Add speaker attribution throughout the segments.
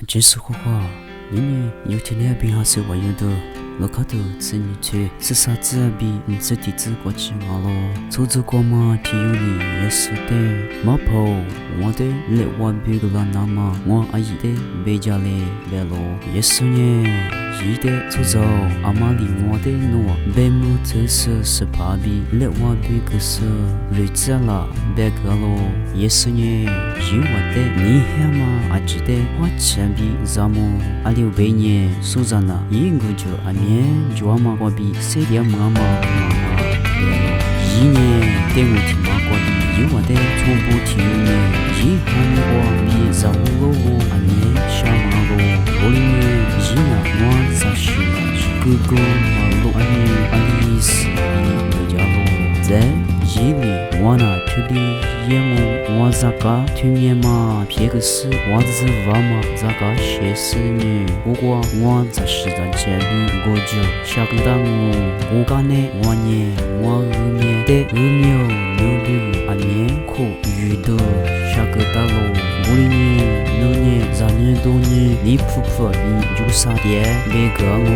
Speaker 1: 这是花花，你有天那边还是我有的。我看到子女去，是啥子啊？比你自己自过去嘛咯？出租过嘛？体有你也是的。马跑，我的来我别个啦那么，我阿姨的别家嘞别咯，也是呢。一的出走，阿妈里我的诺，别木特色是怕比来我别个是日子啦别个咯，也是呢。有我的你还嘛阿记得我前比咱们阿六百年苏珊娜一个就阿面。就嘛我比谁的妈妈一年对我听嘛我比有我的从不听呢一喊我比早我阿面小马路我里面一那我在学哥哥马路阿面阿里斯比的家路在一里我那土地也我咋个去年嘛别个是我是娃嘛咋个写死呢不过我在实战前里我就下个当我干呢我呢我面的有努力阿年苦遇到下个大路我里面努年咱年多年你婆婆你就啥的别个我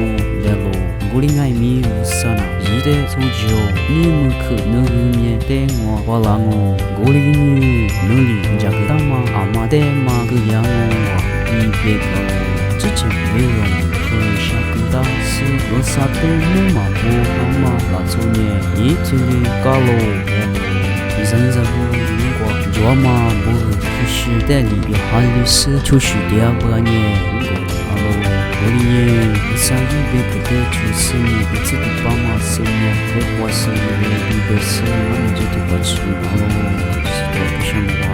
Speaker 1: 来路我里爱米无啥呢一的从就你们去努面的我花了我里面努力加个大嘛阿妈的嘛个样我你别个我之前没有和下个大是我啥的我嘛不阿妈那做年一天里搞了一三不如果就嘛不可是在里边还有是就是第二个年我里面三一别个的就是你自己爸妈生年和我生日的一个是我们这个吃是的不想我